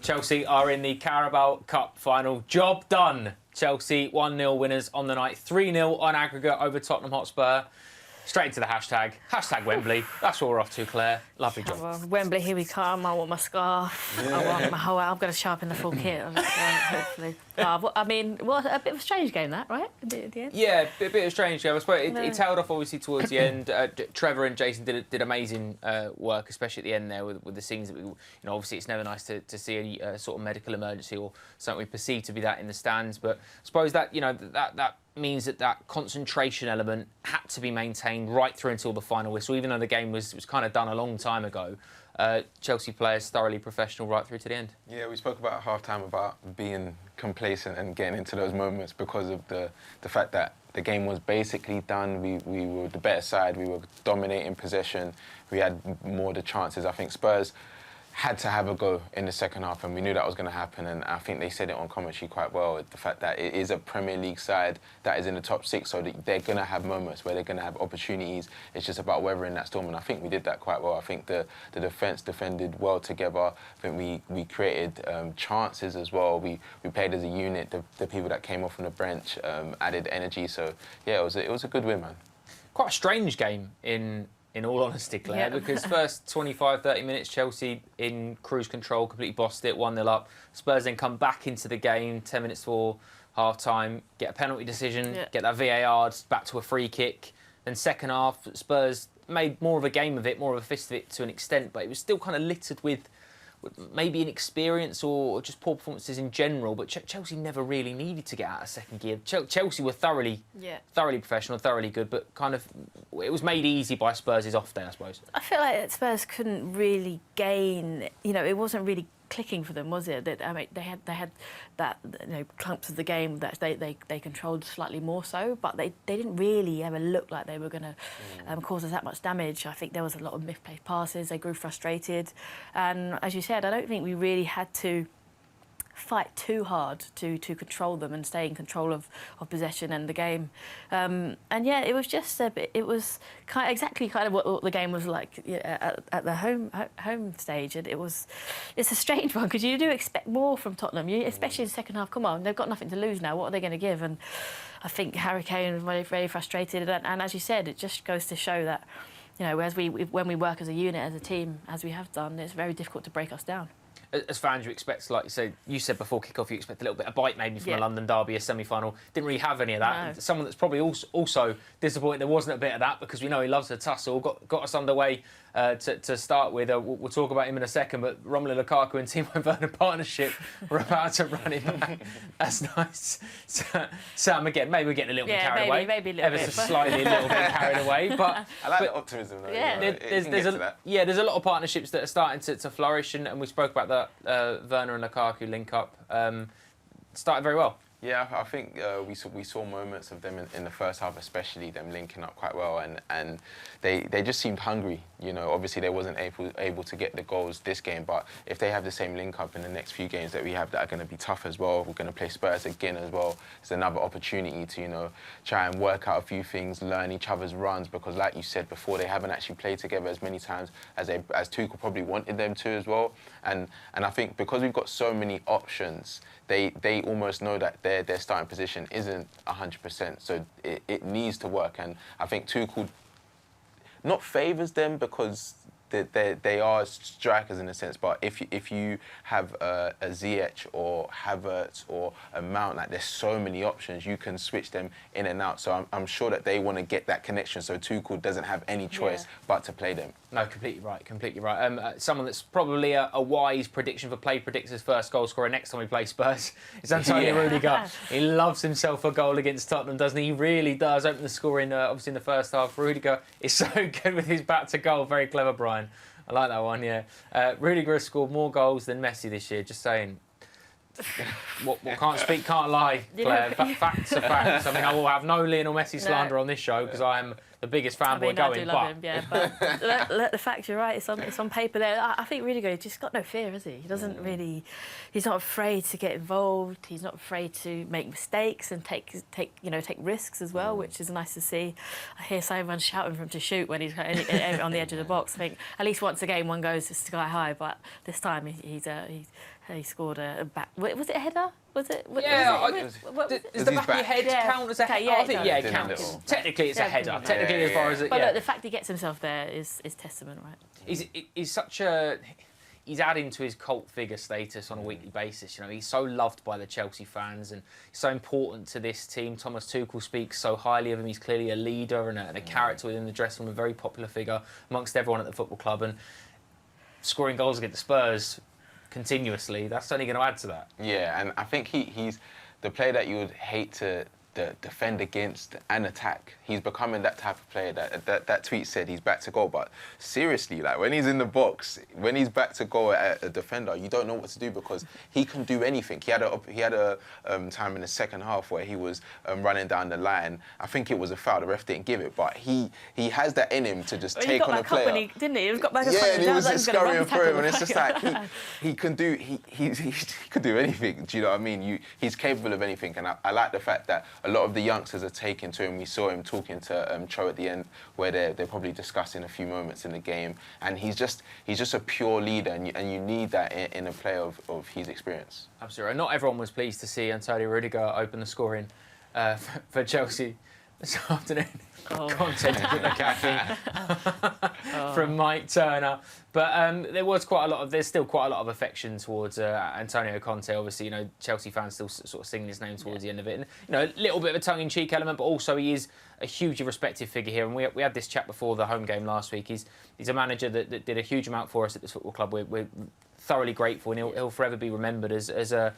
Chelsea are in the Carabao Cup final. Job done. Chelsea 1-0 winners on the night. 3-0 on aggregate over Tottenham Hotspur. Straight into the hashtag. Hashtag Wembley. That's what we're off to, Claire. Lovely job. Well, Wembley, here we come. I want my scarf. Yeah. I want my whole... I'm going to sharpen the full kit, hopefully. I mean, well, a bit of a strange game, that, right? At the end? Yeah, a bit of a strange game. I suppose it tailed off, obviously, towards the end. Trevor and Jason did amazing work, especially at the end there with the scenes that we... You know, obviously, it's never nice to see any sort of medical emergency or something we perceive to be that in the stands. But I suppose that, you know, that means that concentration element had to be maintained right through until the final whistle, even though the game was kind of done a long time ago. Chelsea players thoroughly professional right through to the end. Yeah, we spoke about at half-time about being complacent and getting into those moments because of the fact that the game was basically done. We were the better side. We were dominating possession. We had more of the chances. I think Spurs had to have a go in the second half, and we knew that was going to happen. And I think they said it on commentary quite well, the fact that it is a Premier League side that is in the top six, so they're going to have moments where they're going to have opportunities. It's just about weathering that storm, and I think we did that quite well. I think the defence defended well together. I think we created chances as well. We played as a unit. The people that came off from the bench added energy. So yeah, it was a good win, man. Quite a strange game in all honesty, Claire, because first 25, 30 minutes, Chelsea in cruise control, completely bossed it, 1-0 up. Spurs then come back into the game 10 minutes before half-time, get a penalty decision, get that VAR back to a free kick. Then second half, Spurs made more of a game of it, more of a fist of it to an extent, but it was still kind of littered with maybe inexperience or just poor performances in general. But Chelsea never really needed to get out of second gear. Chelsea were thoroughly professional, thoroughly good, but kind of it was made easy by Spurs' off day, I suppose. I feel like Spurs couldn't really gain. You know, it wasn't really clicking for them, was it? I mean, they had that, you know, clumps of the game that they controlled slightly more so, but they didn't really ever look like they were going to cause us that much damage. I think there was a lot of misplaced passes. They grew frustrated, and as you said, I don't think we really had to fight too hard to control them and stay in control of possession and the game. And yeah, it was just it was exactly what the game was like at the home stage, and it's a strange one because you do expect more from Tottenham, especially in the second half. Come on, they've got nothing to lose now. What are they going to give? And I think Harry Kane was very, very frustrated, and as you said, it just goes to show that, you know, when we work as a unit, as a team, as we have done, it's very difficult to break us down. As fans, you expect, like you said before kick-off, you expect a little bit of bite maybe from a London derby, a semi-final. Didn't really have any of that. No. Someone that's probably also disappointed there wasn't a bit of that, because we know he loves a tussle. Got us underway to start with. We'll talk about him in a second, but Romelu Lukaku and Timo Werner partnership, we're about to run it back. That's nice. Sam, again, maybe we're getting a little bit carried away. Maybe a little bit. Ever so slightly a little bit carried away. But I like the optimism, though. Yeah, there's a lot of partnerships that are starting to flourish, and we spoke about that. Werner and Lukaku link up started very well. Yeah, I think we saw moments of them in the first half, especially them linking up quite well, and they just seemed hungry. You know, obviously they wasn't able to get the goals this game, but if they have the same link up in the next few games that we have that are going to be tough as well, we're going to play Spurs again as well. It's another opportunity to, you know, try and work out a few things, learn each other's runs, because like you said before, they haven't actually played together as many times as Tuchel probably wanted them to as well. And I think because we've got so many options, they almost know that their starting position isn't 100%, so it needs to work. And I think Tuchel not favours them because they are strikers in a sense, but if you have a Ziyech or Havertz or a Mount, like there's so many options, you can switch them in and out. So I'm sure that they want to get that connection, so Tuchel doesn't have any choice but to play them. No, completely right. Someone that's probably a wise prediction for Play Predictor's first goal scorer next time we play Spurs is Antonio Rudiger. He loves himself a goal against Tottenham, doesn't he? He really does. Open the score obviously in the first half. Rudiger is so good with his back to goal. Very clever, Brian. I like that one, yeah. Rudiger has scored more goals than Messi this year, just saying. What can't speak, can't lie, Claire. Facts are facts. I mean, I will have no Lionel Messi slander on this show because I am the biggest fanboy going. I do love him, yeah. But the fact you're right, it's on paper there. I think Rudiger, he's just got no fear, has he? He doesn't really. He's not afraid to get involved. He's not afraid to make mistakes and take risks as well, which is nice to see. I hear someone shouting for him to shoot when he's on the edge of the box. I think at least once a game one goes sky high, but this time he he scored a back. Was it a header? Was it? Yeah, Was the his back of your head count as a header? I think it it counts. does. Technically, it's a header. Technically, as far as it. But look, the fact he gets himself there is testament, right? He's such a. He's adding to his cult figure status on a weekly basis. You know, he's so loved by the Chelsea fans and so important to this team. Thomas Tuchel speaks so highly of him. He's clearly a leader and a character within the dressing room, a very popular figure amongst everyone at the football club. And scoring goals against Spurs continuously, that's only going to add to that. Yeah, and I think he's the player that you would hate to defend against and attack. He's becoming that type of player that tweet said he's back to goal. But seriously, like when he's in the box, when he's back to goal at a defender, you don't know what to do because he can do anything. He had a time in the second half where he was running down the line. I think it was a foul. The ref didn't give it, but he has that in him to just take on a player. Didn't he? He got back up. Yeah, and he was just scurrying through him, and it's just like he can do anything. Do you know what I mean? He's capable of anything, and I like the fact that a lot of the youngsters are taking to him. We saw him talking to Cho at the end, where they're probably discussing a few moments in the game, and he's just a pure leader, and you need that in a player of his experience. Absolutely. And not everyone was pleased to see Antonio Rudiger open the scoring for Chelsea this afternoon. Conte took the khaki from Mike Turner. But there's still quite a lot of affection towards Antonio Conte. Obviously, you know, Chelsea fans still sort of singing his name towards the end of it. And, you know, a little bit of a tongue-in-cheek element, but also he is a hugely respected figure here. And we had this chat before the home game last week. He's a manager that did a huge amount for us at this football club. We're thoroughly grateful, and he'll forever be remembered as a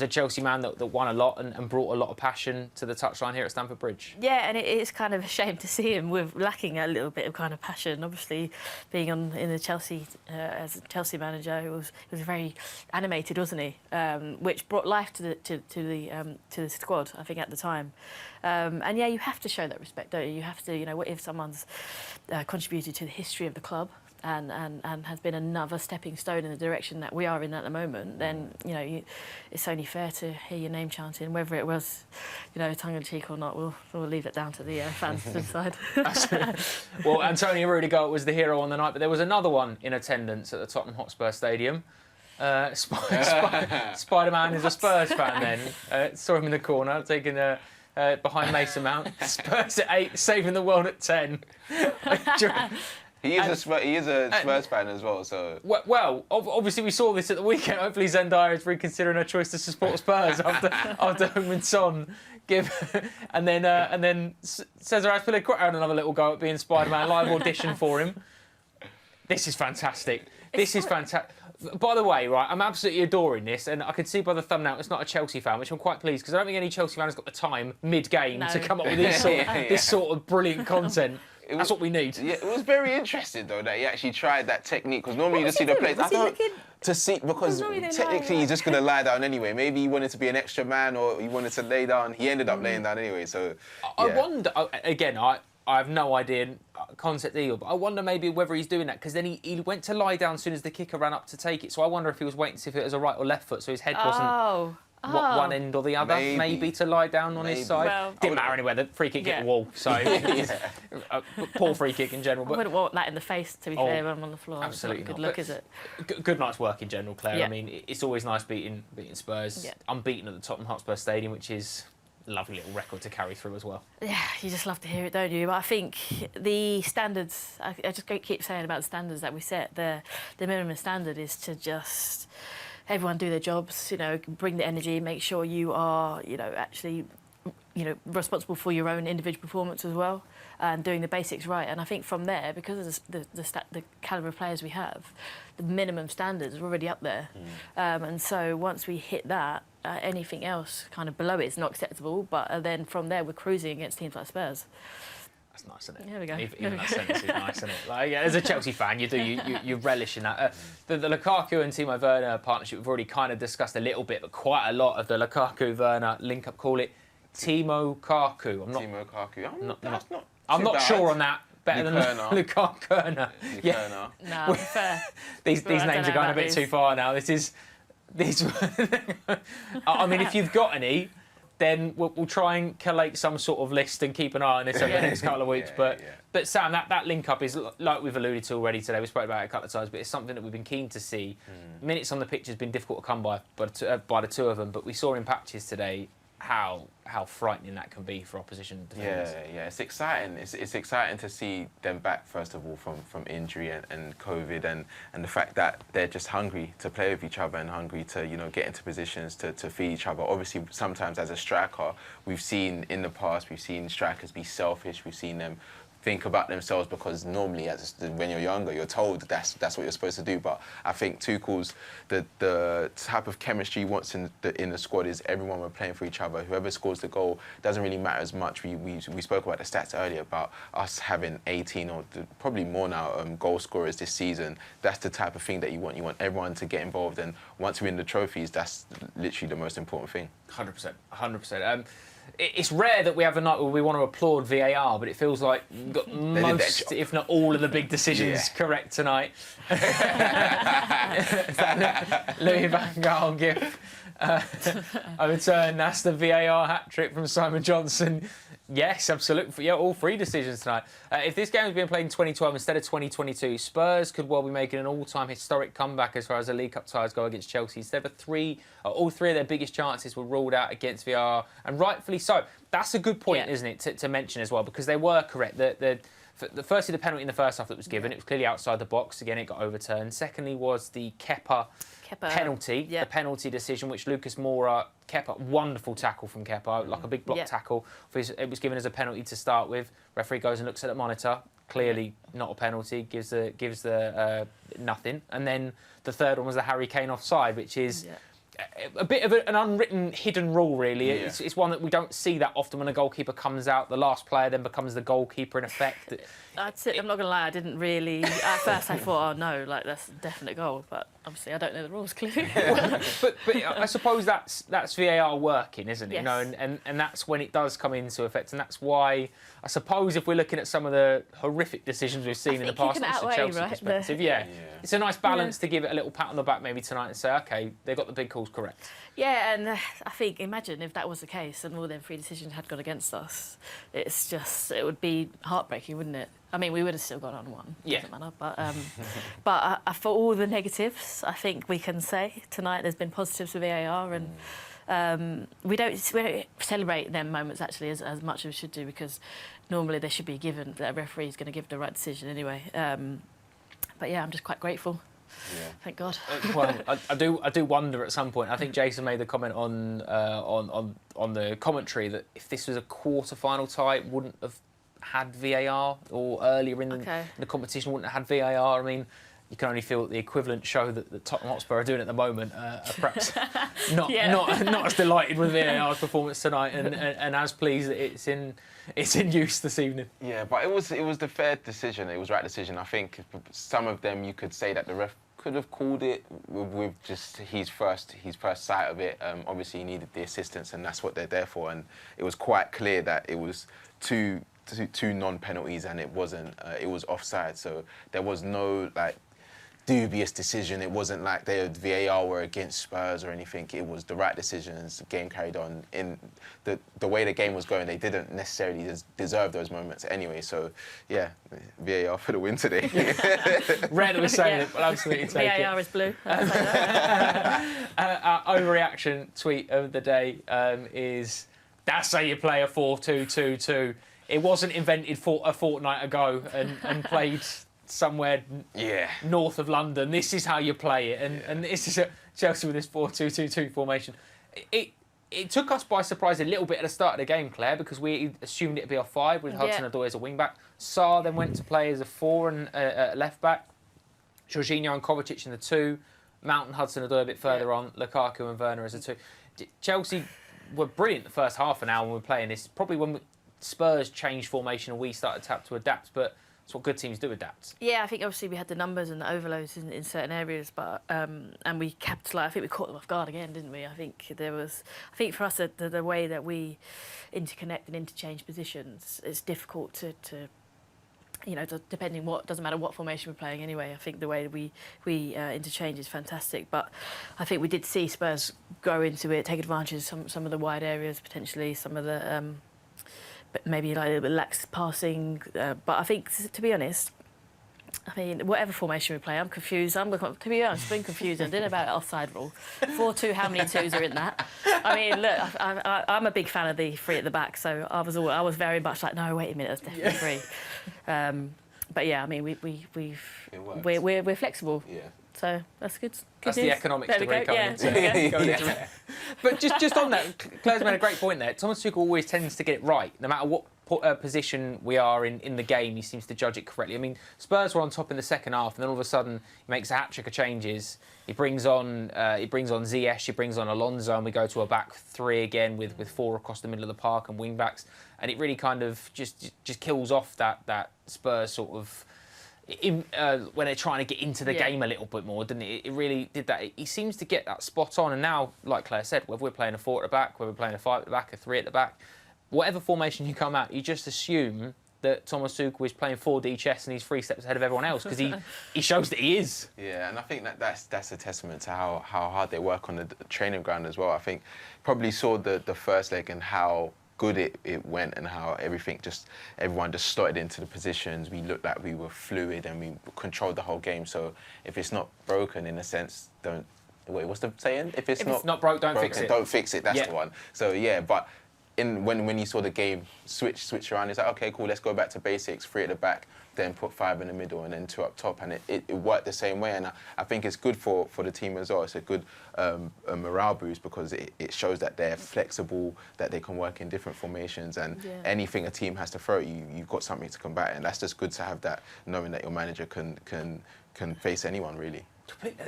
Chelsea man that won a lot and brought a lot of passion to the touchline here at Stamford Bridge. Yeah, and it is kind of a shame to see him with lacking a little bit of kind of passion. Obviously, being in the Chelsea as a Chelsea manager, he was very animated, wasn't he? Which brought life to the squad, I think, at the time. And yeah, you have to show that respect, don't you? You have to, you know, if someone's contributed to the history of the club. And has been another stepping stone in the direction that we are in at the moment, then, you know, it's only fair to hear your name chanting, whether it was, you know, tongue-in-cheek or not. We'll leave it down to the fans to decide. Well, Antonio Rudiger was the hero on the night, but there was another one in attendance at the Tottenham Hotspur Stadium. Spider-Man is a Spurs fan then. Saw him in the corner, taking behind Mason Mount. Spurs at 8, saving the world at 10. He is a Spurs fan as well, so... Well, obviously we saw this at the weekend. Hopefully Zendaya is reconsidering her choice to support Spurs after Heung-min and then Cesar Azpilicueta had another little go at being Spider-Man, live audition for him. This is fantastic. This is fantastic. By the way, right, I'm absolutely adoring this, and I can see by the thumbnail it's not a Chelsea fan, which I'm quite pleased, because I don't think any Chelsea fan has got the time mid-game to come up with this sort of brilliant content. That's what we need. Yeah, it was very interesting though that he actually tried that technique, because normally you just see the players. Because technically he's just going to lie down anyway. Maybe he wanted to be an extra man, or he wanted to lay down. He ended up laying down anyway. So yeah. I wonder again. I have no idea concept either, but I wonder maybe whether he's doing that because then he went to lie down as soon as the kicker ran up to take it. So I wonder if he was waiting to see if it was a right or left foot, so his head wasn't. One end or the other, maybe to lie down on his side. Well, didn't matter anywhere. The free kick hit the wall, so poor free kick in general. But I wouldn't want that in the face, to be fair, when I'm on the floor. Absolutely it's not a good not. look, is it? Good night's work in general, Claire. I mean, it's always nice beating Spurs. Unbeaten at the Tottenham Hotspur Stadium, which is a lovely little record to carry through as well. Yeah, you just love to hear it, don't you? But I think the standards, I just keep saying about the standards that we set, the minimum standard is to just... everyone do their jobs, you know, bring the energy, make sure you are, you know, actually, you know, responsible for your own individual performance as well, and doing the basics right. And I think from there, because of the calibre of players we have, the minimum standards are already up there. And so once we hit that, anything else kind of below it is not acceptable. But then from there, we're cruising against teams like Spurs. That's nice, isn't it? There we go. Even that sentence is nice, isn't it? Like, as a Chelsea fan, you relish in that. The Lukaku and Timo Werner partnership, we've already kind of discussed a little bit, but quite a lot of the Lukaku-Werner link-up. Call it Timo Kaku. Timo Kaku. I'm not sure on that. Better than Lukaku. Yeah. No, fair. These names are going a bit too far now. I mean, if you've got any, then we'll try and collate some sort of list and keep an eye on this over the next couple of weeks. But Sam, that link-up is, like we've alluded to already today, we spoke about it a couple of times, but it's something that we've been keen to see. Minutes on the pitch has been difficult to come by the two of them, but we saw in patches today how frightening that can be for opposition defenders. Yeah, it's exciting. It's exciting to see them back, first of all, from injury and COVID, and the fact that they're just hungry to play with each other and hungry to, you know, get into positions to feed each other. Obviously, sometimes as a striker, we've seen in the past, we've seen strikers be selfish, we've seen them think about themselves, because normally when you're younger you're told that's what you're supposed to do. But I think Tuchel's the type of chemistry he wants in the squad is everyone we're playing for each other. Whoever scores the goal doesn't really matter as much. We spoke about the stats earlier about us having 18 or probably more now goal scorers this season. That's the type of thing that you want. You want everyone to get involved, and once we win the trophies, that's literally the most important thing. 100%. It's rare that we have a night where we want to applaud VAR, but it feels like we've got most, if not all, of the big decisions correct tonight. Louis van Gaal gift. Overturn. That's the VAR hat-trick from Simon Johnson. Yes, absolutely. Yeah, all three decisions tonight. If this game was being played in 2012 instead of 2022, Spurs could well be making an all-time historic comeback as far as the League Cup ties go against Chelsea. Instead of all three of their biggest chances were ruled out against VAR, and rightfully so. That's a good point, isn't it, to mention as well, because they were correct. Firstly, the penalty in the first half that was given, it was clearly outside the box. Again, it got overturned. Secondly was the Kepa penalty, the penalty decision, which Lucas Moura, Kepa, wonderful tackle from Kepa, like a big block tackle. It was given as a penalty to start with. Referee goes and looks at the monitor. Clearly not a penalty, gives the nothing. And then the third one was the Harry Kane offside, which is a bit of an unwritten hidden rule, really. It's one that we don't see that often when a goalkeeper comes out. The last player then becomes the goalkeeper in effect. That's it. I'm not going to lie, I didn't really... At first I thought, oh no, like that's a definite goal, but obviously I don't know the rules clearly. but I suppose that's VAR working, isn't it? Yes. You know, and that's when it does come into effect, and that's why I suppose if we're looking at some of the horrific decisions we've seen in the past from a Chelsea perspective, it's a nice balance to give it a little pat on the back maybe tonight and say, OK, they got the big calls correct. Yeah, and I think, imagine if that was the case and all them three decisions had gone against us. It would be heartbreaking, wouldn't it? I mean, we would have still gone on one. Doesn't matter. But for all the negatives, I think we can say tonight there's been positives for VAR, and we don't celebrate them moments actually as much as we should do, because normally they should be given. The referee is going to give the right decision anyway. But yeah, I'm just quite grateful. Yeah. Thank God. Well, I do wonder at some point. I think Jason made the comment on the commentary that if this was a quarter-final tie, it wouldn't have had VAR, or earlier in the competition wouldn't have had VAR. I mean, you can only feel that the equivalent show that Tottenham Hotspur are doing at the moment are perhaps not as delighted with VAR's performance tonight, and as pleased that it's in use this evening. Yeah, but it was the fair decision. It was the right decision. I think some of them you could say that the ref could have called it with just his first sight of it. Obviously, he needed the assistance, and that's what they're there for. And it was quite clear that it was two non-penalties, and it wasn't. It was offside, so there was no dubious decision. It wasn't like the VAR were against Spurs or anything. It was the right decisions. The game carried on. In the way the game was going, they didn't necessarily deserve those moments anyway. So, yeah, VAR for the win today. Rare that we're saying it, but absolutely take it. VAR is blue. Our overreaction tweet of the day is, that's how you play a 4-2-2-2. It wasn't invented a fortnight ago and played somewhere north of London. This is how you play it, and this is Chelsea with this 4-2-2-2 formation. It took us by surprise a little bit at the start of the game, Claire, because we assumed it'd be a 5 with Hudson-Odoi as a wing back. Sarr then went to play as a 4 and left back. Jorginho and Kovacic in the 2. Mount and Hudson-Odoi a bit further on. Lukaku and Werner as a 2. Chelsea were brilliant the first half an hour when we were playing this. Probably when Spurs changed formation and we started to have to adapt, but it's what good teams do, adapt. Yeah, I think obviously we had the numbers and the overloads in certain areas, but and we capitalised. I think we caught them off guard again, didn't we? I think for us the way that we interconnect and interchange positions, it's difficult to depending doesn't matter what formation we're playing anyway. I think the way we interchange is fantastic. But I think we did see Spurs go into it, take advantage of some of the wide areas, potentially some of the maybe like a little bit lax passing. But I think, to be honest, I mean, whatever formation we play, I'm confused. To be honest, I've been confused. I didn't know about offside rule. 4-2, how many twos are in that? I mean, look, I'm a big fan of the three at the back, so I was very much like, no, wait a minute, that's definitely three. But yeah, I mean, we're flexible. Yeah. So that's good. That's news. the economics degree coming into Yeah. But just on that, Claire's made a great point there. Thomas Tuchel always tends to get it right, no matter what position we are in the game. He seems to judge it correctly. I mean, Spurs were on top in the second half, and then all of a sudden he makes a hat-trick of changes. He brings on Ziyech, he brings on Alonso, and we go to a back three again with four across the middle of the park and wing backs, and it really kind of just kills off that Spurs sort of. When they're trying to get into the game a little bit more, didn't it? It really did that. He seems to get that spot on, and now, like Claire said, whether we're playing a 4 at the back, whether we're playing a 5 at the back, a 3 at the back, whatever formation you come out, you just assume that Thomas Tuchel is playing 4D chess and he's 3 steps ahead of everyone else because he shows that he is. Yeah, and I think that's a testament to how hard they work on the training ground as well. I think probably saw the first leg and how good it went and how everyone just slotted into the positions. We looked like we were fluid and we controlled the whole game. So if it's not broken, in a sense, what's the saying? If it's not broke, don't fix it. Don't fix it, that's the one. So yeah, but when you saw the game switch around, it's like, okay, cool, let's go back to basics, 3 at the back, then put 5 in the middle and then 2 up top, and it worked the same way. And I think it's good for the team as well. It's a good morale boost because it shows that they're flexible, that they can work in different formations, and anything a team has to throw at you, you've got something to combat, and that's just good to have that, knowing that your manager can face anyone really.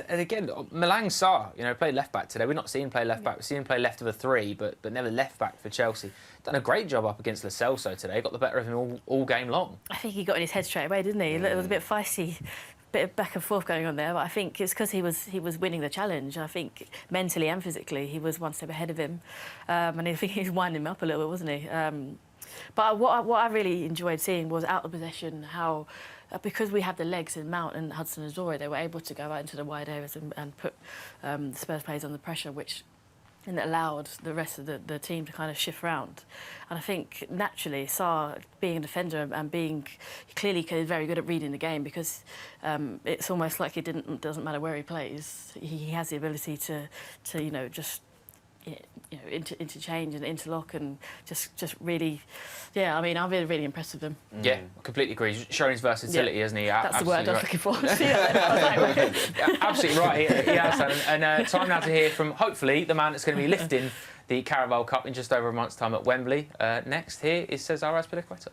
And again, Malang Sarr, played left back today. We're not seeing him play left back. We've seen him play left of a 3, but never left back for Chelsea. Done a great job up against Lo Celso today. Got the better of him all game long. I think he got in his head straight away, didn't he? It was a bit feisty, bit of back and forth going on there. But I think it's because he was winning the challenge. I think mentally and physically he was one step ahead of him, and I think he was winding him up a little bit, wasn't he? But what I really enjoyed seeing was out of possession how. Because we had the legs in Mount and Hudson-Odoi, they were able to go out into the wide areas and put the Spurs players under pressure, and it allowed the rest of the team to kind of shift round. And I think naturally, Sarr, being a defender and being clearly very good at reading the game, because it's almost like it doesn't matter where he plays, he has the ability to just. Interchange and interlock and just really, I mean, I'm really impressed with him. Yeah, completely agree. He's showing his versatility, hasn't he? That's the word I was looking for. Absolutely right, he has. And time now to hear from, hopefully, the man that's going to be lifting the Carabao Cup in just over a month's time at Wembley. Next, here is Cesar Azpilicueta.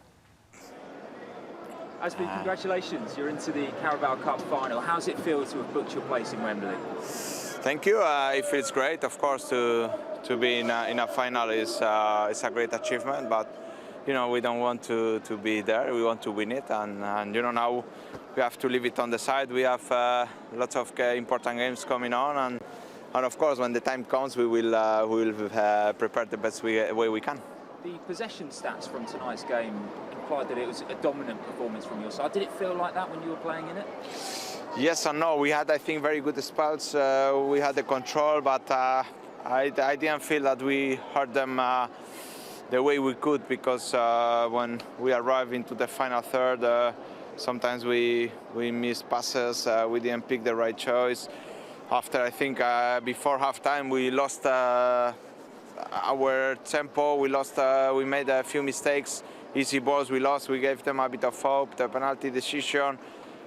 Azpi, congratulations. You're into the Carabao Cup final. How does it feel to have booked your place in Wembley? Thank you. It feels great, of course, to be in a final is a great achievement. But we don't want to be there. We want to win it, and now we have to leave it on the side. We have lots of important games coming on, and of course, when the time comes, we will prepare the best way we can. The possession stats from tonight's game implied that it was a dominant performance from your side. Did it feel like that when you were playing in it? Yes and no. We had, I think, very good spells. We had the control, but I didn't feel that we hurt them the way we could, because when we arrived into the final third, sometimes we missed passes. We didn't pick the right choice. After, I think, before halftime, we lost our tempo. We made a few mistakes. Easy balls we lost. We gave them a bit of hope. The penalty decision.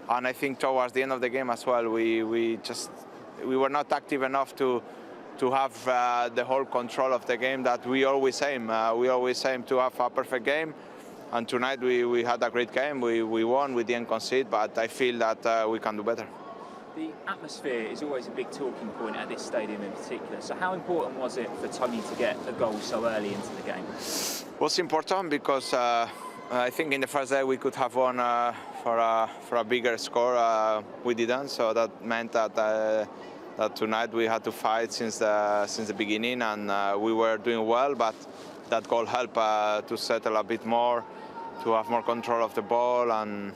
And I think towards the end of the game as well, we were not active enough to have the whole control of the game that we always aim. We always aim to have a perfect game. And tonight we had a great game. We won, we didn't concede, but I feel that we can do better. The atmosphere is always a big talking point at this stadium in particular. So how important was it for Tony to get a goal so early into the game? It was important because I think in the first day we could have won for a bigger score. We didn't, so that meant that tonight we had to fight since the beginning, and we were doing well. But that goal helped to settle a bit more, to have more control of the ball, and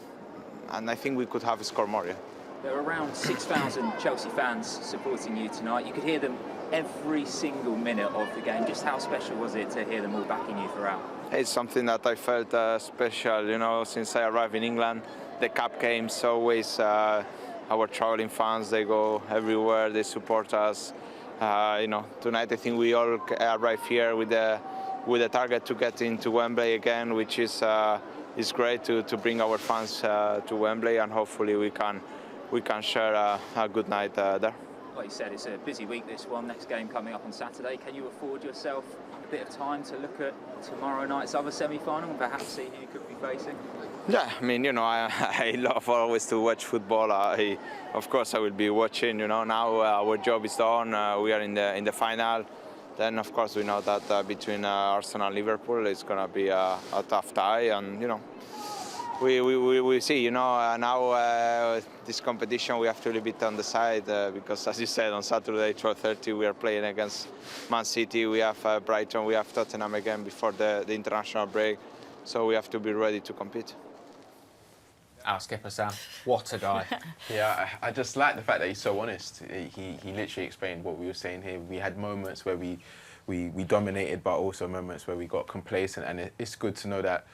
I think we could have scored more. Yeah. There were around 6,000 Chelsea fans supporting you tonight. You could hear them every single minute of the game. Just how special was it to hear them all backing you throughout? It's something that I felt special, you know, since I arrived in England. The cup games always, our traveling fans, they go everywhere, they support us. You know, tonight I think we all arrive here with a target to get into Wembley again, which is great to bring our fans to Wembley, and hopefully we can share a good night there. Like you said, it's a busy week, this one. Next game coming up on Saturday. Can you afford yourself a bit of time to look at tomorrow night's other semi-final and perhaps see who you could be facing? Yeah, I mean, you know, I love always to watch football. Of course, I will be watching. You know, now our job is done. We are in the final. Then, of course, we know that between Arsenal and Liverpool, it's gonna be a tough tie, and you know, we see. You know, now this competition we have to leave it on the side because, as you said, on Saturday 12:30 we are playing against Man City. We have Brighton. We have Tottenham again before the international break. So we have to be ready to compete. Our skipper, Sam, what a guy. Yeah, I just like the fact that he's so honest. He literally explained what we were saying here. We had moments where we dominated, but also moments where we got complacent, and it's good to know that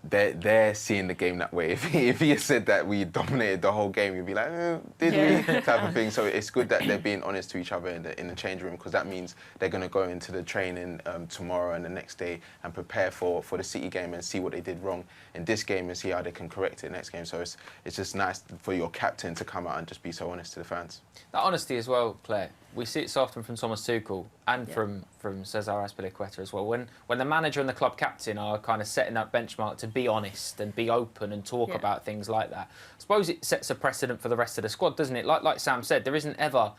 they're seeing the game that way. If he had said that we dominated the whole game, you'd be like, did we? Type of thing. So it's good that they're being honest to each other in the change room, because that means they're going to go into the training tomorrow and the next day and prepare for the City game and see what they did wrong in this game and see how they can correct it next game. So it's just nice for your captain to come out and just be so honest to the fans. That honesty as well, Claire. We see it so often from Thomas Tuchel and from Cesar Azpilicueta as well. When the manager and the club captain are kind of setting that benchmark to be honest and be open and talk about things like that, I suppose it sets a precedent for the rest of the squad, doesn't it? Like Sam said, there isn't ever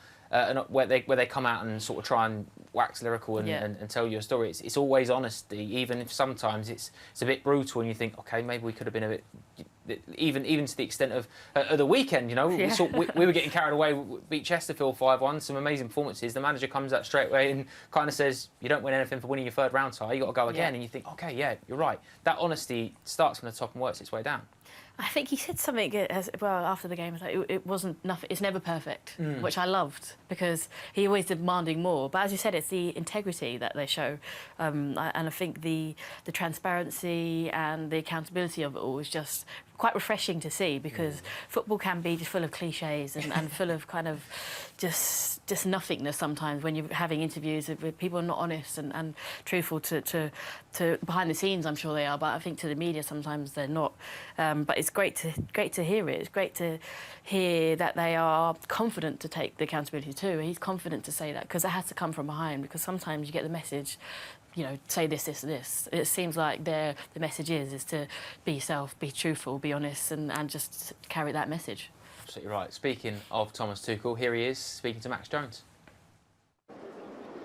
where they come out and sort of try and wax lyrical and tell you a story. It's always honesty, even if sometimes it's a bit brutal and you think, okay, maybe we could have been a bit. Even to the extent of the weekend, you know, we were getting carried away. We beat Chesterfield 5-1, some amazing performances. The manager comes out straight away and kind of says, "You don't win anything for winning your third round tie. You got to go again." And you think, "Okay, yeah, you're right." That honesty starts from the top and works its way down. I think he said something as well after the game. Like it wasn't nothing. It's never perfect, which I loved, because he always demanding more. But as you said, it's the integrity that they show, and I think the transparency and the accountability of it all is just quite refreshing to see, because football can be just full of cliches and full of kind of just nothingness sometimes when you're having interviews with people not honest and truthful to behind the scenes. I'm sure they are, but I think to the media sometimes they're not. But it's great to hear it. It's great to hear that they are confident to take the accountability too. He's confident to say that, because it has to come from behind, because sometimes you get the message, you know, say this, this, this. It seems like the message is to be yourself, be truthful, be honest, and just carry that message. Absolutely right. Speaking of Thomas Tuchel, here he is speaking to Max Jones.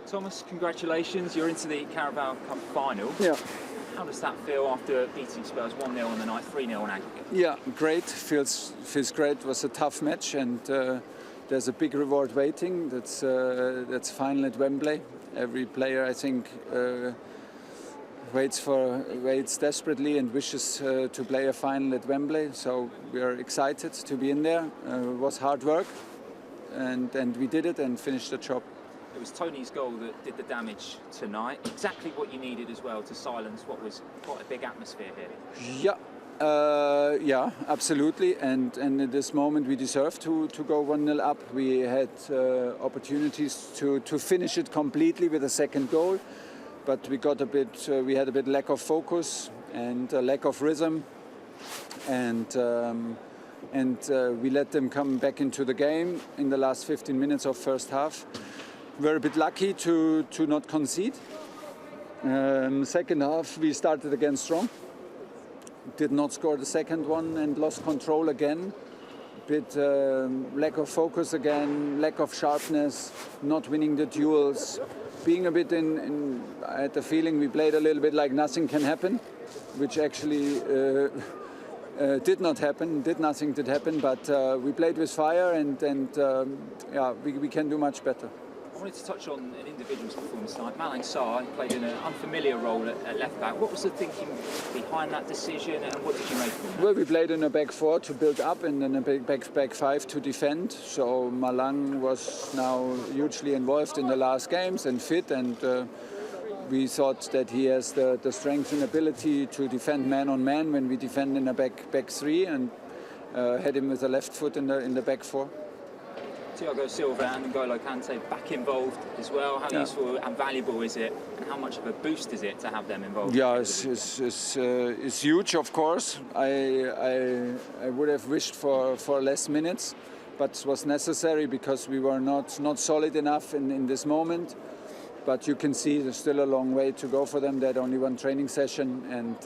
Thomas, congratulations. You're into the Carabao Cup final. Yeah. How does that feel after beating Spurs 1-0 on the night, 3-0 on aggregate? Yeah, great. Feels great. It was a tough match, and there's a big reward waiting. That's final at Wembley. Every player, I think, waits desperately and wishes to play a final at Wembley. So we are excited to be in there. It was hard work, and we did it and finished the job. It was Tony's goal that did the damage tonight. Exactly what you needed as well to silence what was quite a big atmosphere here. Yeah, absolutely. And at this moment we deserve to go 1-0 up. We had opportunities to finish it completely with a second goal, but we had a bit lack of focus and a lack of rhythm, and we let them come back into the game in the last 15 minutes of first half. We're a bit lucky to not concede. Second half we started again strong. Did not score the second one and lost control again. Bit lack of focus again, lack of sharpness, not winning the duels. Being a bit I had the feeling we played a little bit like nothing can happen, which actually did not happen. Nothing did happen, but we played with fire, and we can do much better. I wanted to touch on an individual's performance tonight. Malang Sarr played in an unfamiliar role at left back. What was the thinking behind that decision, and what did you make of it? Well, we played in a back four to build up and then a back five to defend. So Malang was now hugely involved in the last games and fit, and we thought that he has the strength and ability to defend man on man when we defend in a back three, and had him with the left foot in the back four. Thiago Silva and N'Golo Kanté back involved as well. How useful and valuable is it, and how much of a boost is it to have them involved? Yeah, it's huge, of course. I would have wished for less minutes, but it was necessary because we were not solid enough in this moment. But you can see there's still a long way to go for them. They had only one training session, and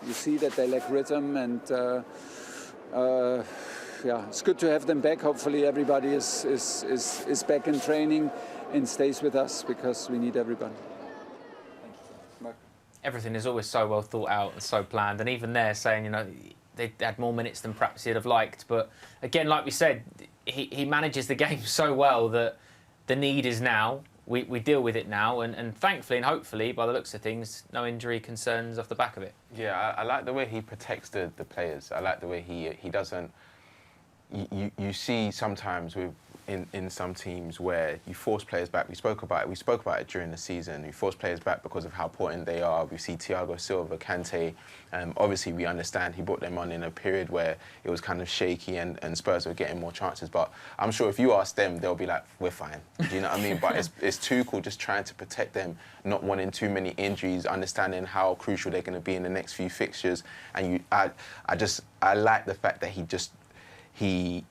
you see that they lack rhythm, and it's good to have them back. Hopefully everybody is back in training and stays with us, because we need everybody. Everything is always so well thought out and so planned, and even they're saying, they had more minutes than perhaps he'd have liked. But again, like we said, he manages the game so well that the need is now. We deal with it now, and thankfully and hopefully, by the looks of things, no injury concerns off the back of it. Yeah, I like the way he protects the players. I like the way he doesn't. You see sometimes in some teams where you force players back. We spoke about it during the season. You force players back because of how important they are. We see Thiago Silva, Kanté. Obviously, we understand he brought them on in a period where it was kind of shaky and Spurs were getting more chances. But I'm sure if you ask them, they'll be like, we're fine. Do you know what I mean? But it's Tuchel just trying to protect them, not wanting too many injuries, understanding how crucial they're going to be in the next few fixtures. And I like the fact that he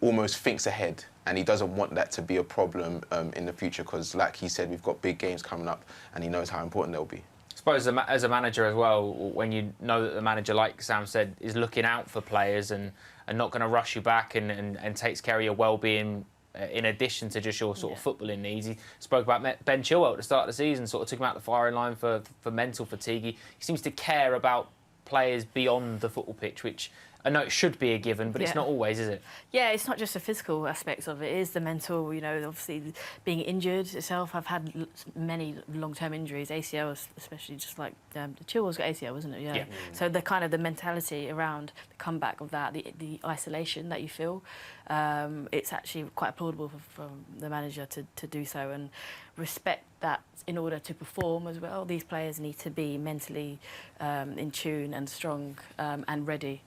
almost thinks ahead, and he doesn't want that to be a problem in the future, because, like he said, we've got big games coming up, and he knows how important they'll be. I suppose as a manager as well, when you know that the manager, like Sam said, is looking out for players and not going to rush you back and takes care of your well-being in addition to just your sort of footballing needs. He spoke about Ben Chilwell at the start of the season, sort of took him out the firing line for mental fatigue. He seems to care about players beyond the football pitch, which I know it should be a given, but it's not always, is it? Yeah, it's not just the physical aspects of it. It is the mental, obviously being injured itself. I've had many long-term injuries, ACL especially, just like Chilwell's got ACL, wasn't it? Yeah. So the kind of the mentality around the comeback of that, the isolation that you feel, it's actually quite applaudable from the manager to do so, and respect that in order to perform as well. These players need to be mentally in tune and strong and ready.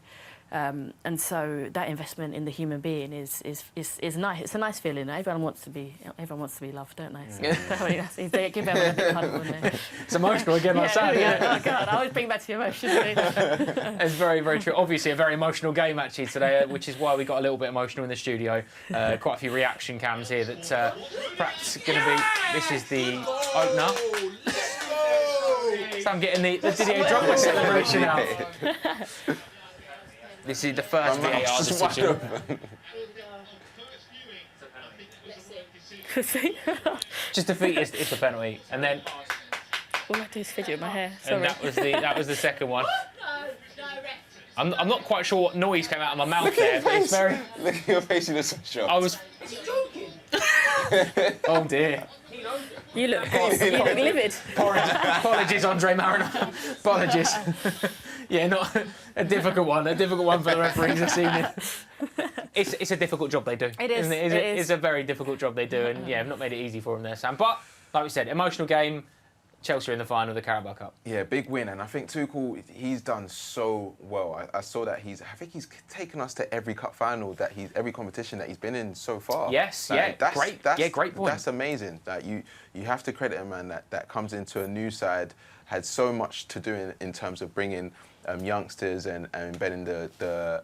And so that investment in the human being is nice. It's a nice feeling. Everyone wants to be loved, don't they? So they give everyone a big cuddle. It's emotional again, like Sam. Oh God, I always bring back to you emotionally. It's very, very true. Obviously, a very emotional game actually today, which is why we got a little bit emotional in the studio. Quite a few reaction cams here that perhaps going to be. This is the opener. Sam getting the Didier Drogba celebration out. This is the first VAR decision. Just defeat it's a penalty, and then all I do is fidget my hair. Sorry. And that was the second one. I'm not quite sure what noise came out of my mouth there, but it's very. Look at your face, you look so shocked. I was. Oh dear. You look livid. Apologies, Andre Mariner. Apologies. Yeah, not a difficult one for the referees this evening. It's a difficult job they do. It is. Isn't it? It's a very difficult job they do, and I've not made it easy for them there, Sam. But like we said, emotional game. Chelsea are in the final of the Carabao Cup. Yeah, big win, and I think Tuchel, he's done so well. I saw that I think he's taken us to every cup final every competition that he's been in so far. Yes, great point. That's amazing. That you have to credit him, man. That comes into a new side, had so much to do in terms of bringing youngsters and embedding the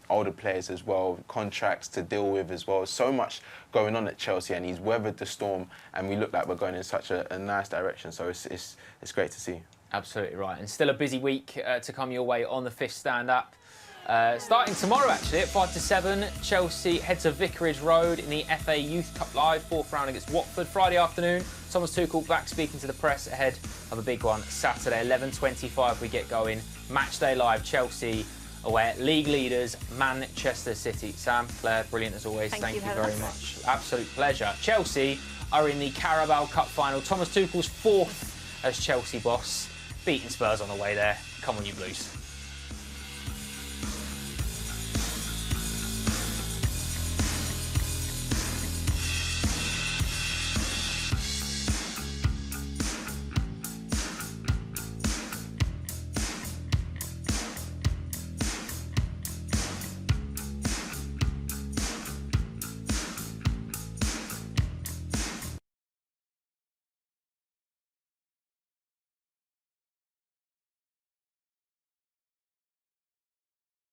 older players as well, contracts to deal with as well. So much going on at Chelsea, and he's weathered the storm, and we look like we're going in such a nice direction. So it's great to see. Absolutely right, and still a busy week to come your way on the fifth stand-up. Starting tomorrow, actually, at 5 to 7, Chelsea head to Vicarage Road in the FA Youth Cup Live, fourth round against Watford. Friday afternoon, Thomas Tuchel back speaking to the press ahead of a big one. Saturday, 11:25, we get going. Matchday Live, Chelsea away at league leaders Manchester City. Sam, Claire, brilliant as always. Thank you very much. Absolute pleasure. Chelsea are in the Carabao Cup final. Thomas Tuchel's 4th as Chelsea boss, beating Spurs on the way there. Come on, you Blues.